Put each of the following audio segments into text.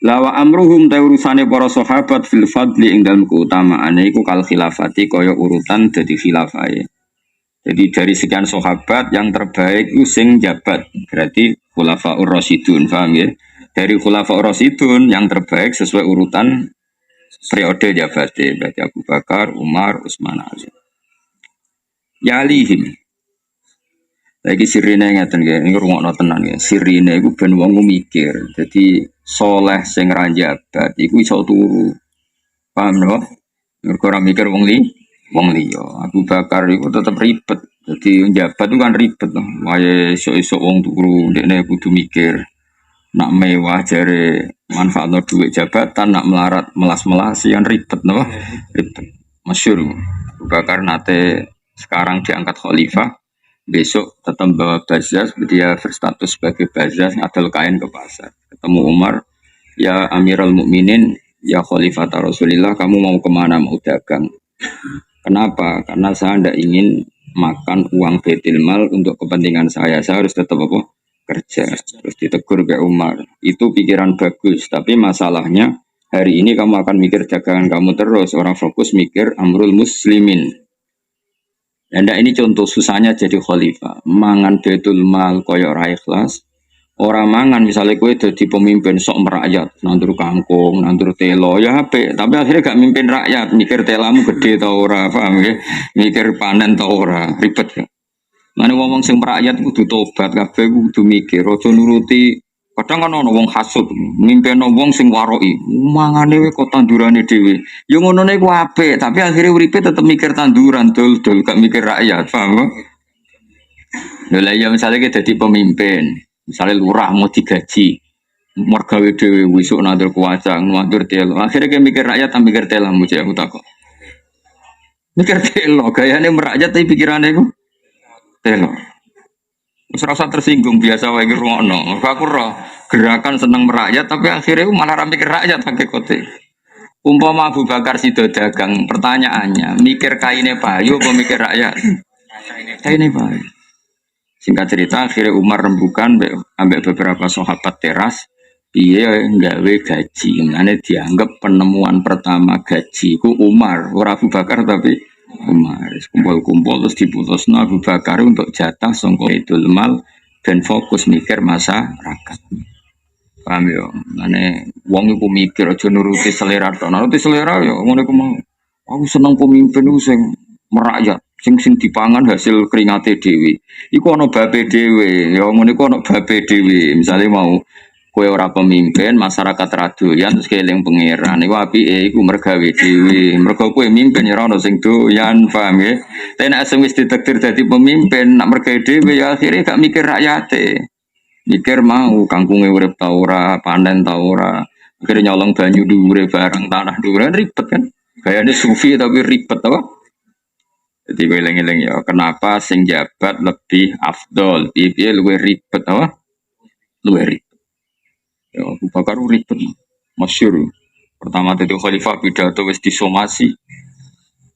Lawa amruhum ta urusane para sahabat fil fadli ing dalem keutamaane iku kal khilafati kaya urutan dadi khilafahe. Jadi dari sekian sahabat yang terbaik itu sing jabat. Berarti khulafaur rasyidun, paham ya? Dari khulafaur rasyidun yang terbaik sesuai urutan periode jabatnya. Berarti Abu Bakar, Umar, Utsman, Ali. Yalihim. Lagi sirine ngeten nggih, niku rungokno tenan nggih. Sirine iku ben wong mikir. Jadi soleh sing ra jabat iku iso turu. Paham no? Mergo ora mikir wong liya. Abu Bakar itu tetap ribet. Jadi jabat itu kan ribet loh. Wae esuk-esuk wong turu ndekne kudu mikir. Nak mewah jare manfaatno duit jabatan, nak melarat melas-melas kan ribet loh. Ribet. Masyhur. Abu Bakar nate sekarang diangkat khalifah, besok tetap bawa bazaz, dia berstatus sebagai bazaz ngadol kain ke pasar. Ketemu Umar, ya Amirul Mukminin, ya Khalifah Rasulillah, kamu mau kemana, mau dagang? Kenapa? Karena saya tidak ingin makan uang Baitul Mal untuk kepentingan saya harus tetap apa? Kerja. Terus ditegur ke Umar, itu pikiran bagus, tapi masalahnya hari ini kamu akan mikir dagangan kamu terus, orang fokus mikir amrul muslimin. Anda ini contoh susahnya jadi khalifah, mangan Baitul Mal koyo ora ikhlas. Orang mangan misalnya kue jadi pemimpin sok merakyat, nandur kangkung, nandur telo, ya apa? Tapi akhirnya gak mimpin rakyat, mikir telamu gede tau ora, paham ya? Mikir panen tau ora, ribet ya. Mana ngomong sing merakyat kudu tobat, kabeh kudu mikir, ojo nuruti. Kadang kan ono wong hasud, mimpin wong sing waroi, mangane we kok tandurane dhewe. Yo ngono niku apik, tapi akhirnya uripe tetep mikir tanduran, dul gak mikir rakyat, paham? Lha ya misalnya kita jadi pemimpin. Misalnya lurah mau digaji, mergawe dewe wisuk nandur kuacang, nandur telo. Akhirnya kayak mikir rakyat, tak mikir telo, muci aku takut. Mikir telo, gayanya merakyat tapi pikirannya itu telo. Serasa tersinggung biasa wae ngono. Aku roh gerakan seneng merakyat, tapi akhirnya malah mikir rakyat pakai kote. Umpama Abu Bakar sido dagang, pertanyaannya, mikir kaine payu apa mikir rakyat? Kaine payu. Singkat cerita akhirnya Umar rembukan ambek beberapa sahabat teras dia nggawe gaji. Ngene dianggap penemuan pertama gaji ku Umar, ora Abu Bakar tapi Umar. Kumpul-kumpul terus diputusno Abu Bakar untuk jatah sangka Baitul Mal dan fokus mikir masyarakat. Paham yo? Ngene wong iku mikir aja nuruti selera tok. Nuruti selera yo ngono iku mau. Aku seneng pemimpin ku sing merakyat. Sing dipangan hasil keringate dhewe. Iku ana babe dhewe, ya ngono iku ana babe dhewe. Misale mau kowe ora pemimpin, masyarakat radoyan terus keling pangeran. Iku apike iku mergawe dhewe. Mergo kowe mimpin ya ora ono sing doyan, paham ya? Tapi nek wis ditakdir dadi pemimpin, nak mergawe dhewe ya akhire gak mikir rakyate. Mikir mau kangkunge urip ta ora, panen ta ora. Akhirnya nyolong banyu dhuwure barang tanah dhuwure ribet kan. Gayane sufi tapi ribet apa? Jadi eling-eling ya, kenapa sing jabat lebih afdol? Piye luwih ribet apa? Luwih ribet. Ya Abu Bakar ribet. Masyhur. Pertama itu khalifah pidato wis disomasi.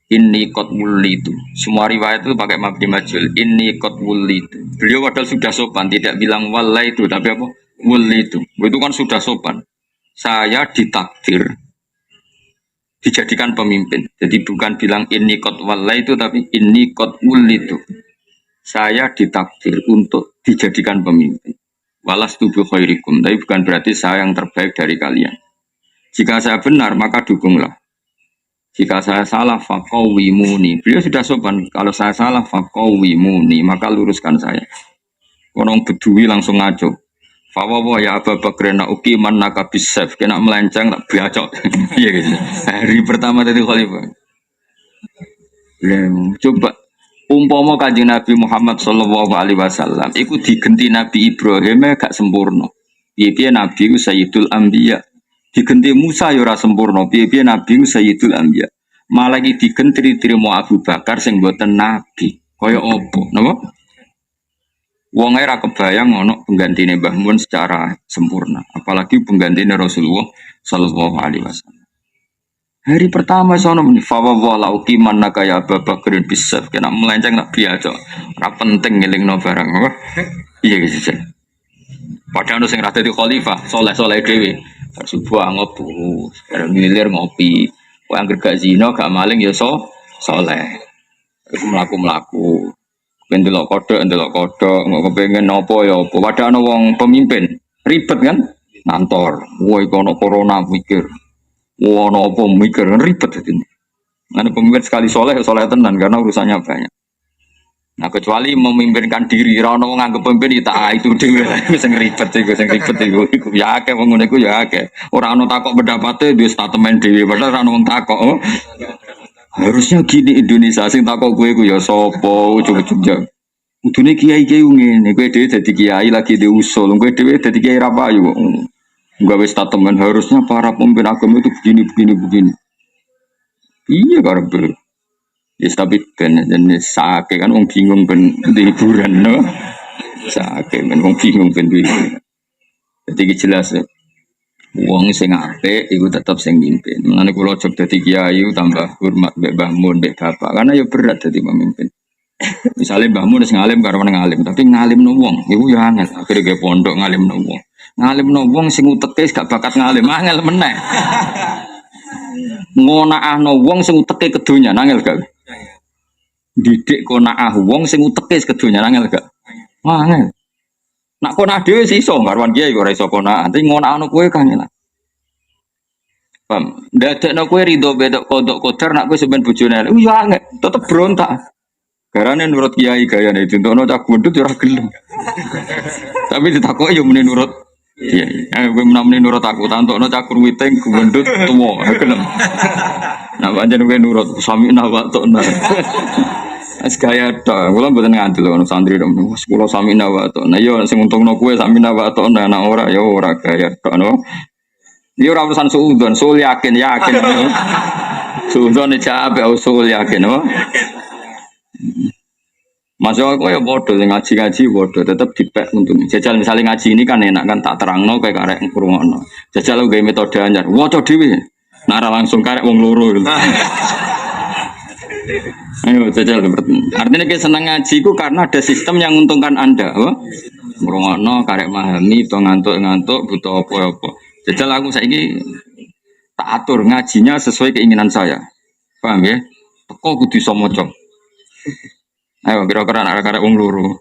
Inni qad wulitu. Semua riwayat itu pakai mabni majhul. Inni qad wulitu. Beliau padahal sudah sopan, tidak bilang wallai itu, tapi apa? Wulitu. Itu kan sudah sopan. Saya ditakdir dijadikan pemimpin. Jadi bukan bilang ini kot walai itu, tapi ini kot itu. Saya ditakdir untuk dijadikan pemimpin. Walas tubuh khairikum. Tapi bukan berarti saya yang terbaik dari kalian. Jika saya benar maka dukunglah. Jika saya salah faqawwimuni. Beliau sudah sopan. Kalau saya salah faqawwimuni maka luruskan saya. Orang bedui langsung ngaco. Fawawa ya Abu Bakar nak ukiman nakabisef kena melenceng tak biacok. Iya gitu. Hari pertama tadi khalifah. Coba umpama kanjeng Nabi Muhammad sallallahu alaihi wasallam iku digenti Nabi Ibrahim gak sempurna. Piye-piye Nabi ku Sayyidul Anbiya. Digenti Musa ya ora sempurna. Piye-piye Nabi ku Sayyidul Anbiya. Malah iki digenti trimo Abu Bakar sing mboten nabi. Kaya apa? Napa? Wong era kebayang ono penggantine Mbah Mun secara sempurna, apalagi penggantine Rasulullah sallallahu alaihi wasallam. Hari pertama sono muni fa wa uqiman naka ya Abu Bakar bisaf kena melenceng nak biasa. Ora penting ngelingno barang apa. Iya gitu. Padahal sing ra dadi khalifah soleh-soleh dhewe. Subuh angop turu, bareng ngilir ngopi. Kowe anggere gak zina, gak maling ya soleh. Iku mlaku-mlaku. Ben ndelok kodhok, nggak kepengen nopo ya apa. Padahal ana wong pemimpin, ribet kan? Ngantor. Woi kono corona mikir. Wah ana apa mikir kan ribet dadi. Ana pemimpin sekali soleh ya soleh tenan karena urusannya banyak. Nah kecuali memimpinkan diri, ra ono wong nganggep pemimpin ya itu dhewe sing ribet iku ya akeh wong ngene iku ya akeh. Ora ono takok pendapate duwe statement dhewe padahal ra ono wong takok. Oh. Harusnya gini Indonesia sing takok kowe iku ya sapa ujug-ujug jam. Udune kiai-kiai ngene, kowe dhewe dadi kiai lagi diusul, kowe dhewe dadi kiai ra payu kok. Gawe statement harusnya para pemimpin agama itu begini. Iya karepe. Ya tapi ben jenis sake kan wong bingung ben di hiburan no. Sake men wong bingung ben di. Jadi jelas wong sing apik iku tetep sing mimpin. Mulane kula aja dadi kiai tambah hormat mbek Mbah Mun mbek bapak karena ya berat dadi pemimpin. Misalnya Mbah Mun wis ngalim karo ngalim, tapi ngalimno wong iku ya angel. Akhire ge pondok ngalimno wong. Ngalimno wong sing uteke gak bakat ngalim, angel meneh. Ngonaahno wong sing uteke kedonya angel gak. Didik konaah wong sing uteke kedonya angel gak? Angel. Nak konaah dhewe sih iso karwan kiai ora iso konaah, tapi ngonaahno kowe kangelan. Paham? Ndadekno kowe rido bedok kodok kodar nak kowe sampean bojone. Ya angel, tetep berontak. Karane nurut kiai gayane ditono cah gundut ora gelem. Tapi ditakoki yo muni nurut. Iya, kowe menamuni nurut aku tantokno cah kurwiting gundut tuwa gelem. Nah, pancen kowe nurut sami nawak tokna. Es gaya tok, kula mboten ngandel ono santri tok. Kula sami nawak tokna. Yo sing untungno kowe sami nawak tokna nek ora ya ora gaya tok no. Yo ora urusan suudzon, sul yakin. Suudzon iki usul yakin no. Masuk aku ya bodoh, ngaji bodoh, tetap dipek untuk jajal misalnya ngaji ini kan enak kan tak terangno kayak karek ngurungono. Jajal aku gaya metode anyar, waca dhewe. Nara langsung karek wong loro. Ayo jajal artinya kayak senang ngaji ku karena ada sistem yang menguntungkan Anda, ngurungono karek memahami, to ngantuk butuh apa-apa. Jajal aku saiki tak atur ngajinya sesuai keinginan saya. Paham ya? Teko kudu iso maca. Ayo kira-kira anak-anak wong loro.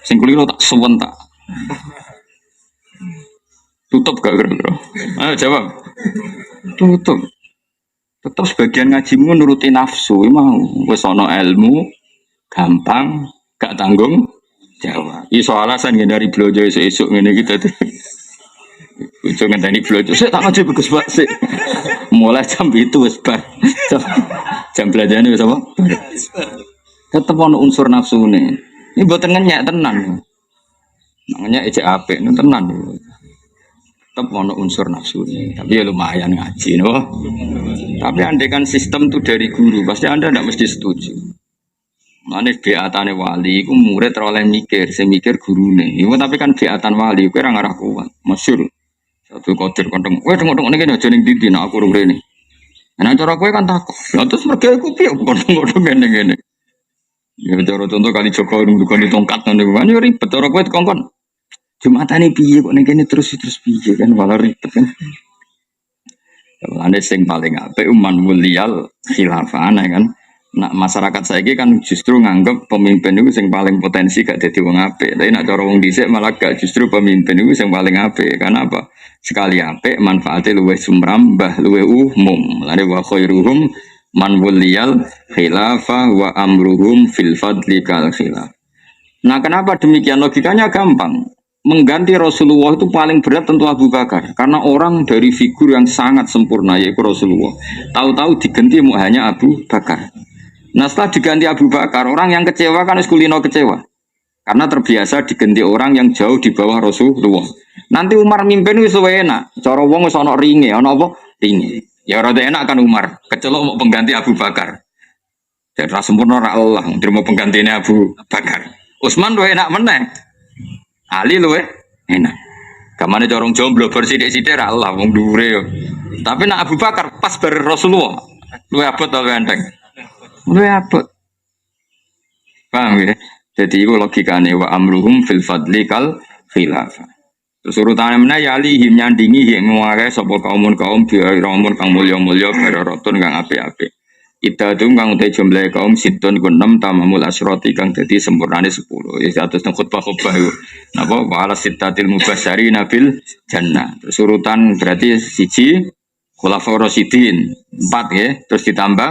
Sing keliru tak suwen tak. Tutup gak kira-kira? Ayo jawab. Tutup. Tetap sebagian ngajimu nuruti nafsu, mau wis ana ilmu gampang, gak tanggung jawab. Iso alasan dari blojo esuk ngene iki dadi. Ojo ngenteni blojo. Sik tak ngaji bagus Pak, sik. Mulai jam itu wis bar. Jam belajarane wis apa? Tetep ono unsur nafsu nih. Ini buatan ngenyak tenan. Ngenyak ejek apik nu tenan. Tetep ono unsur nafsu nih. Tapi ya lumayan ngaji no. Tapi andekan sistem itu dari guru, pasti Anda tidak mesti setuju. Mane beatane wali iku murid oleh mikir, sing mikir gurune. Iku tapi kan beatan wali kuwi ora ngarah kuat. Masyhur. Satu kodir konteng. Weh tengok-tengok ngene aja ning ndi nek aku rene. Nah cara kowe kan takok. Lah terus mergo iku piye konteng-konteng ngene-ngene. Ya cara contoh kali Joko nunggu tongkat ngono kan yo ribet cara kowe kongkon. Jumatane piye kok ning kene terus piye kan malah ribet kan. Ane sing paling apik man muliyal khilafah kan. Nak masyarakat saiki kan justru nganggep pemimpin itu sing paling potensi gak dadi wong apik. Tapi nak cara wong dhisik malah gak justru pemimpin itu sing paling apik. Karena apa? Sekali apik manfaate luwih sumrambah, luwih umum. Lane wa khairuhum man wuliyal khilafah wa amruhum fil fadli kal khilaf. Nah kenapa demikian? Logikanya gampang. Mengganti Rasulullah itu paling berat tentu Abu Bakar. Karena orang dari figur yang sangat sempurna yaitu Rasulullah. Tahu-tahu diganti hanya Abu Bakar. Nah setelah diganti Abu Bakar, orang yang kecewa kan kulino kecewa. Karena terbiasa diganti orang yang jauh di bawah Rasulullah. Nanti Umar mimpin wis enak. Cara wong wis ana ringe, ana apa? Ringe. Ya rada enak kan Umar, kecelok mau pengganti Abu Bakar. Jadi sempurna ora Allah, terima penggantinya Abu Bakar. Utsman luwih enak meneh. Ali luwih enak. Kamane corong jomblo bersithik-sithik ra Allah wong dhuwure yo. Tapi nak Abu Bakar pas bar Rasulullah. Luwih abot ta luwih enteng. Luwih abot. Paham ya? Jadi itu logikane wa amruhum fil fadli kal khilafah. Terus urutane meneh ya lihim nyandingi hing ngake sapa kaum biaramun kang mulya-mulya bararotun kang apik-apik. Ida tum kang utai jumlah kaum situn ku 6 tamamul asyrati kang dadi sempurnane 10. Ya atus nang khutbah-khutbah iku. Napa wala sittatil mubasyari nabil jannah. Terus urutan berarti siji khulafaur rasyidin 4 ya, terus ditambah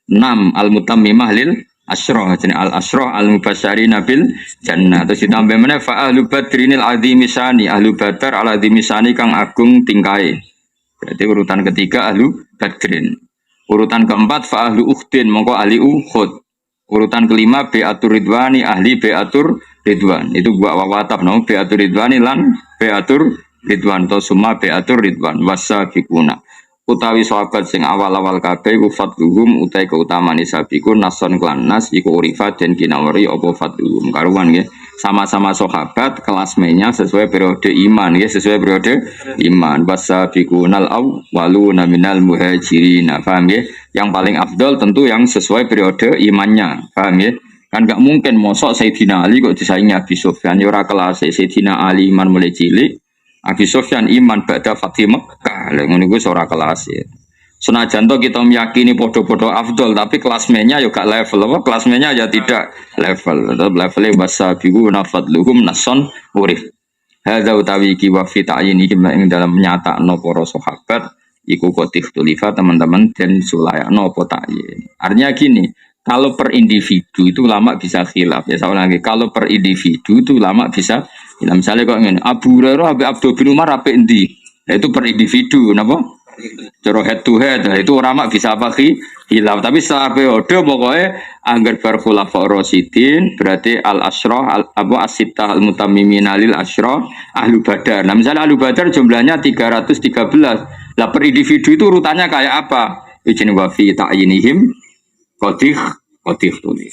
6 al mutammimah lil asyrah jenenge al asyrah al mubasyari nabil jannah. Terus ditambah meneh fa ahlu badrinil azimisani ahlu badar al azimisani kang agung tingkae. Berarti urutan ketiga ahlu badrin. Urutan keempat fa ahlu ukhdin mongko ahli uhud. Urutan kelima beatur ridwani ahli beatur ridwan. Itu gua wawatab no beatur ridwani lan beatur ridwan atau summa beatur ridwan wasabiquna. Utawi sahabat sing awal-awal kabeh ku fadluhum utai keutamaan isabiku nason klan nas iku urifat dan kinawari apa fadluhum karuan nggih sama-sama sahabat kelasmenya sesuai periode iman nggih sesuai periode iman wasabiqunal awwaluna minal muhajirin paham nggih yang paling afdol tentu yang sesuai periode imannya paham nggih kan gak mungkin mosok Sayyidina Ali kok disaingi Abi Sufyan ya ora kelas Sayyidina Ali iman mulai cilik Abi Sufyan iman ba'da Fathi Mekkah. Lha ngono iku ora kelas ya. Senajan to kita meyakini podo-podo afdol tapi klasmennya ya gak level apa klasmennya ya tidak level. Levelnya wasabiqu nafadluhum nason urif. Hadza utawi ki wa fi ta'yini ing dalam nyatakno para sahabat iku kotif tulifa teman-teman dan sulayakno apa ta'yin. Artinya gini, kalau per individu itu lama bisa khilaf ya saya lagi kalau per individu itu lama bisa nah, misalnya kok ngene Abu Hurairah Abi Abdul bin Umar apa endi nah, itu per individu napa cara head to head nah, itu lama bisa apa khilaf tapi setelah periode pokoknya anggar bar khulafa rasyidin berarti al asyrah al abu asita al mutammimina lil asyrah ahlu badar nah misalnya ahlu badar jumlahnya 313 lah per individu itu urutannya kayak apa izin wa fi ta'yinihim Kodih tulis.